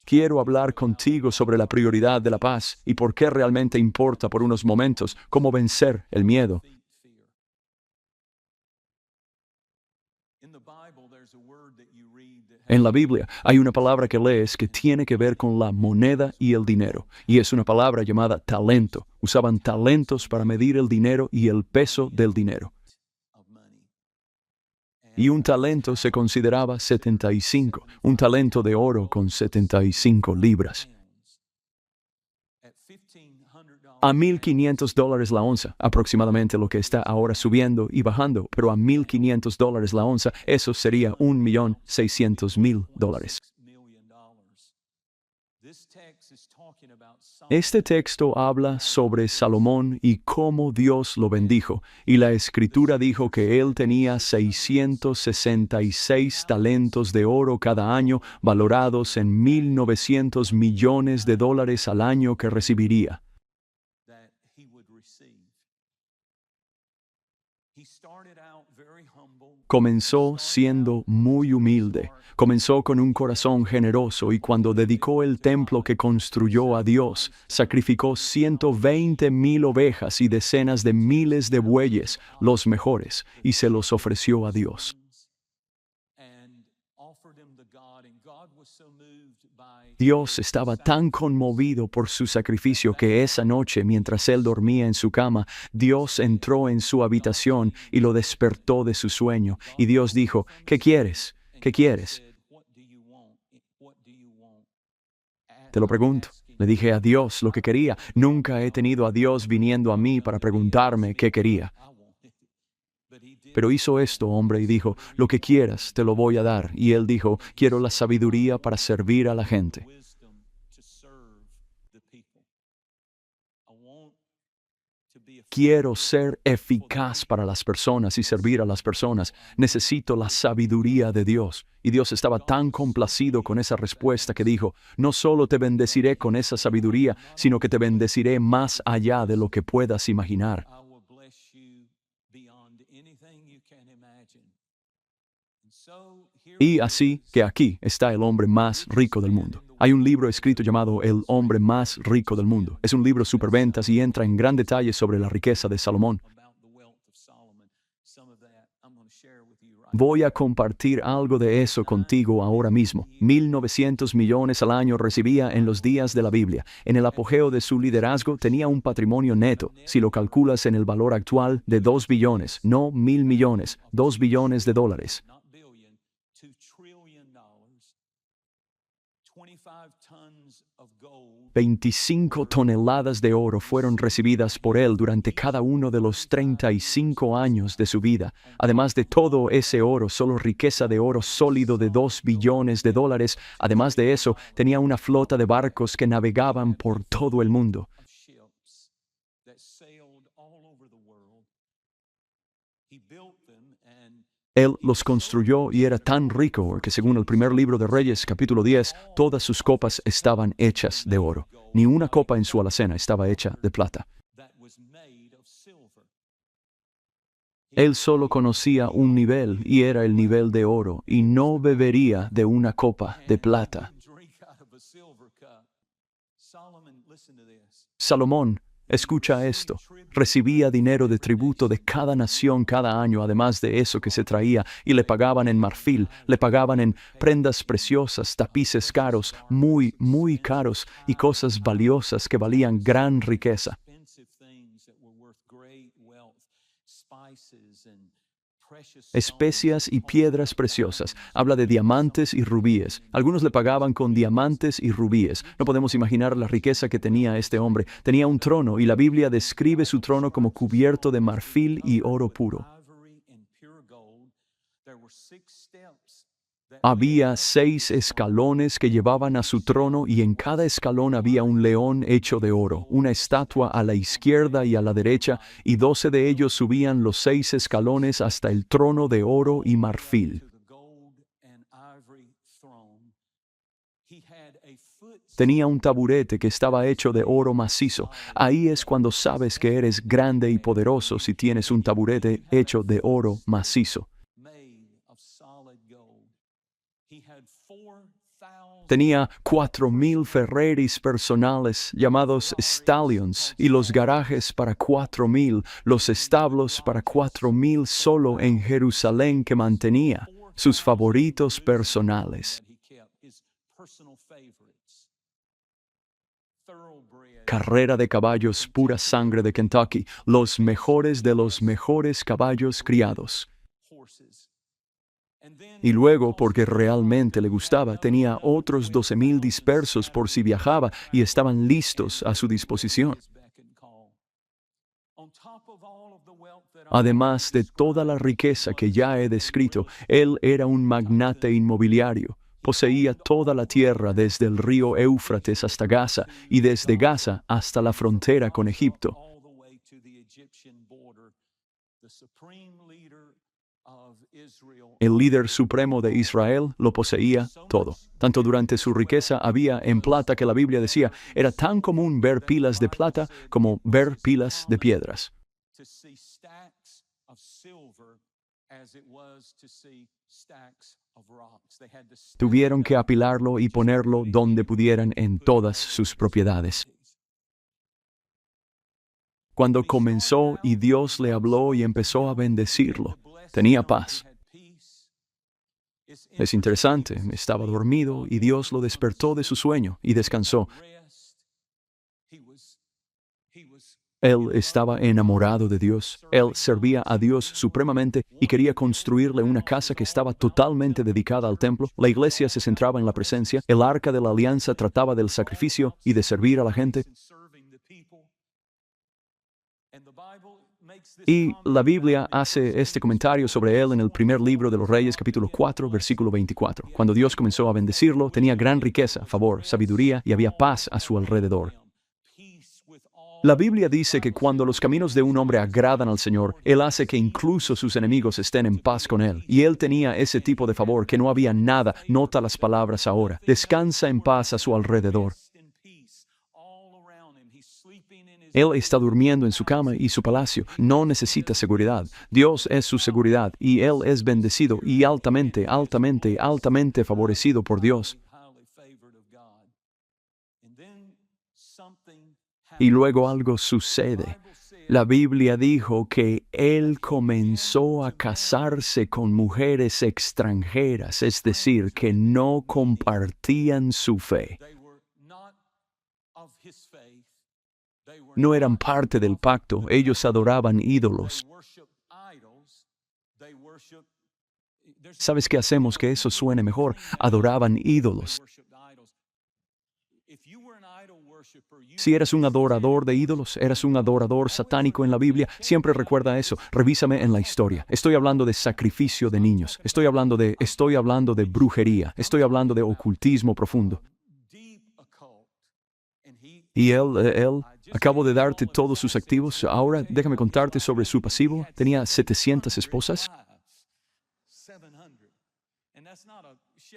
quiero hablar contigo sobre la prioridad de la paz y por qué realmente importa por unos momentos cómo vencer el miedo. En la Biblia hay una palabra que lees que tiene que ver con la moneda y el dinero, y es una palabra llamada talento. Usaban talentos para medir el dinero y el peso del dinero. Y un talento se consideraba 75, un talento de oro con 75 libras. A $1,500 la onza, aproximadamente lo que está ahora subiendo y bajando, pero a $1,500 la onza, eso sería $1,600,000. Este texto habla sobre Salomón y cómo Dios lo bendijo, y la Escritura dijo que él tenía 666 talentos de oro cada año, valorados en $1,900 millones al año que recibiría. Comenzó siendo muy humilde. Comenzó con un corazón generoso y cuando dedicó el templo que construyó a Dios, sacrificó 120,000 ovejas y decenas de miles de bueyes, los mejores, y se los ofreció a Dios. Dios estaba tan conmovido por su sacrificio que esa noche, mientras él dormía en su cama, Dios entró en su habitación y lo despertó de su sueño. Y Dios dijo, ¿qué quieres? ¿Qué quieres? Te lo pregunto. Le dije a Dios lo que quería. Nunca he tenido a Dios viniendo a mí para preguntarme qué quería. Pero hizo esto, hombre, y dijo, lo que quieras, te lo voy a dar. Y él dijo, quiero la sabiduría para servir a la gente. Quiero ser eficaz para las personas y servir a las personas. Necesito la sabiduría de Dios. Y Dios estaba tan complacido con esa respuesta que dijo, no solo te bendeciré con esa sabiduría, sino que te bendeciré más allá de lo que puedas imaginar. Y así que aquí está el hombre más rico del mundo. Hay un libro escrito llamado El hombre más rico del mundo. Es un libro superventas y entra en gran detalle sobre la riqueza de Salomón. Voy a compartir algo de eso contigo ahora mismo. 1,900 millones al año recibía en los días de la Biblia. En el apogeo de su liderazgo tenía un patrimonio neto, si lo calculas en el valor actual, de 2 billones, no 1,000 millones, 2 billones de dólares. 25 toneladas de oro fueron recibidas por él durante cada uno de los 35 años de su vida. Además de todo ese oro, solo riqueza de oro sólido de 2 billones de dólares. Además de eso, tenía una flota de barcos que navegaban por todo el mundo. Él los construyó y era tan rico que según el primer libro de Reyes, capítulo 10, todas sus copas estaban hechas de oro. Ni una copa en su alacena estaba hecha de plata. Él solo conocía un nivel y era el nivel de oro y no bebería de una copa de plata. Salomón, escucha esto, recibía dinero de tributo de cada nación cada año, además de eso que se traía, y le pagaban en marfil, le pagaban en prendas preciosas, tapices caros, muy, muy caros, y cosas valiosas que valían gran riqueza. Especias y piedras preciosas. Habla de diamantes y rubíes. Algunos le pagaban con diamantes y rubíes. No podemos imaginar la riqueza que tenía este hombre. Tenía un trono y la Biblia describe su trono como cubierto de marfil y oro puro. Había 6 escalones que llevaban a su trono y en cada escalón había un león hecho de oro, una estatua a la izquierda y a la derecha, y 12 de ellos subían los 6 escalones hasta el trono de oro y marfil. Tenía un taburete que estaba hecho de oro macizo. Ahí es cuando sabes que eres grande y poderoso si tienes un taburete hecho de oro macizo. Tenía 4,000 Ferraris personales llamados Stallions y los garajes para 4,000, los establos para 4,000 solo en Jerusalén que mantenía, sus favoritos personales. Carrera de caballos pura sangre de Kentucky, los mejores de los mejores caballos criados. Y luego, porque realmente le gustaba, tenía otros 12,000 dispersos por si viajaba y estaban listos a su disposición. Además de toda la riqueza que ya he descrito, él era un magnate inmobiliario. Poseía toda la tierra desde el río Éufrates hasta Gaza y desde Gaza hasta la frontera con Egipto. El líder supremo de Israel lo poseía todo. Tanto durante su riqueza había en plata que la Biblia decía era tan común ver pilas de plata como ver pilas de piedras. Tuvieron que apilarlo y ponerlo donde pudieran en todas sus propiedades. Cuando comenzó y Dios le habló y empezó a bendecirlo, tenía paz. Es interesante, estaba dormido y Dios lo despertó de su sueño y descansó. Él estaba enamorado de Dios. Él servía a Dios supremamente y quería construirle una casa que estaba totalmente dedicada al templo. La iglesia se centraba en la presencia, el arca de la alianza trataba del sacrificio y de servir a la gente. Y la Biblia hace este comentario sobre él en el primer libro de los Reyes, capítulo 4, versículo 24. Cuando Dios comenzó a bendecirlo, tenía gran riqueza, favor, sabiduría y había paz a su alrededor. La Biblia dice que cuando los caminos de un hombre agradan al Señor, Él hace que incluso sus enemigos estén en paz con Él. Y Él tenía ese tipo de favor que no había nada, nota las palabras ahora, descansa en paz a su alrededor. Él está durmiendo en su cama y su palacio, no necesita seguridad. Dios es su seguridad y Él es bendecido y altamente, altamente, altamente favorecido por Dios. Y luego algo sucede. La Biblia dijo que él comenzó a casarse con mujeres extranjeras, es decir, que no compartían su fe. No eran parte del pacto, ellos adoraban ídolos. ¿Sabes qué hacemos que eso suene mejor? Adoraban ídolos. Si eras un adorador de ídolos, eras un adorador satánico en la Biblia, siempre recuerda eso. Revísame en la historia. Estoy hablando de sacrificio de niños. Estoy hablando de brujería. Estoy hablando de ocultismo profundo. Y él, acabo de darte todos sus activos. Ahora déjame contarte sobre su pasivo. Tenía 700 esposas.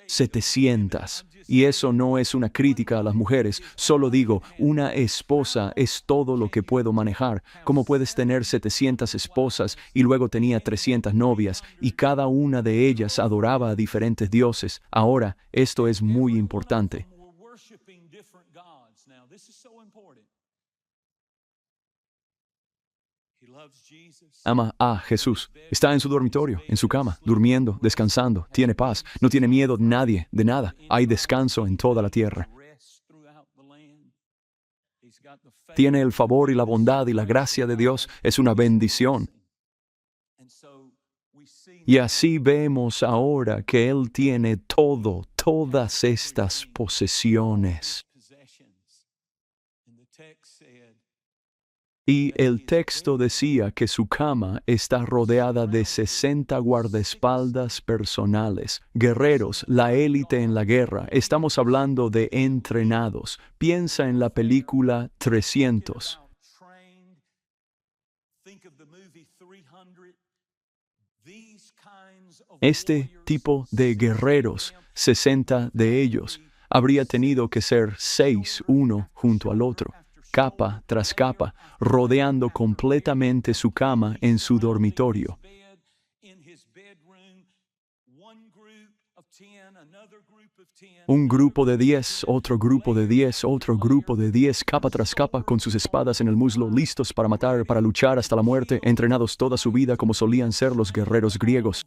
700. Y eso no es una crítica a las mujeres, solo digo, una esposa es todo lo que puedo manejar. ¿Cómo puedes tener 700 esposas y luego tenía 300 novias y cada una de ellas adoraba a diferentes dioses? Ahora, esto es muy importante. Ama a Jesús. Está en su dormitorio, en su cama, durmiendo, descansando, tiene paz, no tiene miedo de nadie, de nada. Hay descanso en toda la tierra. Tiene el favor y la bondad y la gracia de Dios. Es una bendición. Y así vemos ahora que Él tiene todas estas posesiones. Y el texto decía que su cama está rodeada de 60 guardaespaldas personales, guerreros, la élite en la guerra. Estamos hablando de entrenados. Piensa en la película 300. Este tipo de guerreros, 60 de ellos, habría tenido que ser 6 uno junto al otro, capa tras capa, rodeando completamente su cama en su dormitorio. Un grupo de 10, otro grupo de 10, otro grupo de 10, capa tras capa, con sus espadas en el muslo, listos para matar, para luchar hasta la muerte, entrenados toda su vida como solían ser los guerreros griegos.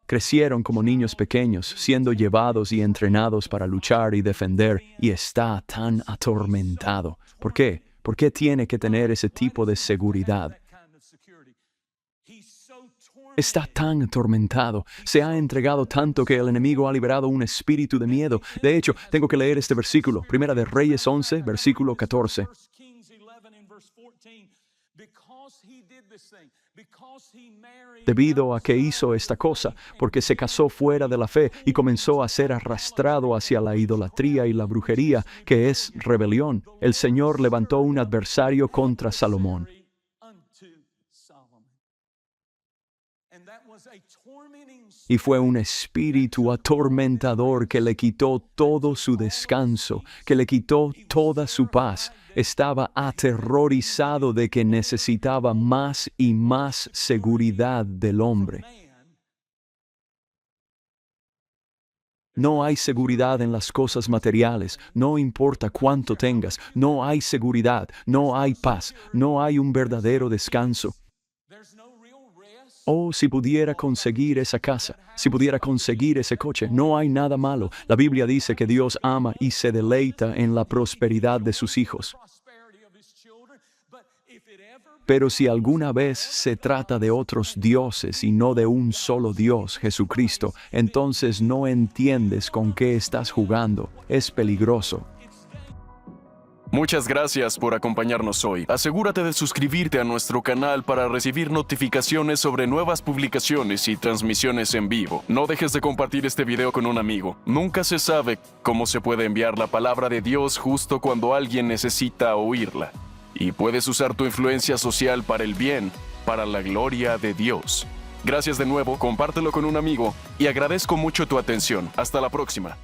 Crecieron como niños pequeños, siendo llevados y entrenados para luchar y defender, y está tan atormentado. ¿Por qué? ¿Por qué tiene que tener ese tipo de seguridad? Está tan atormentado, se ha entregado tanto que el enemigo ha liberado un espíritu de miedo. De hecho, tengo que leer este versículo, Primera de Reyes 11, versículo 14. Debido a que hizo esta cosa, porque se casó fuera de la fe y comenzó a ser arrastrado hacia la idolatría y la brujería, que es rebelión, el Señor levantó un adversario contra Salomón. Y fue un espíritu atormentador que le quitó todo su descanso, que le quitó toda su paz. Estaba aterrorizado de que necesitaba más y más seguridad del hombre. No hay seguridad en las cosas materiales, no importa cuánto tengas, no hay seguridad, no hay paz, no hay un verdadero descanso. Oh, si pudiera conseguir esa casa, si pudiera conseguir ese coche, no hay nada malo. La Biblia dice que Dios ama y se deleita en la prosperidad de sus hijos. Pero si alguna vez se trata de otros dioses y no de un solo Dios, Jesucristo, entonces no entiendes con qué estás jugando. Es peligroso. Muchas gracias por acompañarnos hoy. Asegúrate de suscribirte a nuestro canal para recibir notificaciones sobre nuevas publicaciones y transmisiones en vivo. No dejes de compartir este video con un amigo. Nunca se sabe cómo se puede enviar la palabra de Dios justo cuando alguien necesita oírla. Y puedes usar tu influencia social para el bien, para la gloria de Dios. Gracias de nuevo, compártelo con un amigo y agradezco mucho tu atención. Hasta la próxima.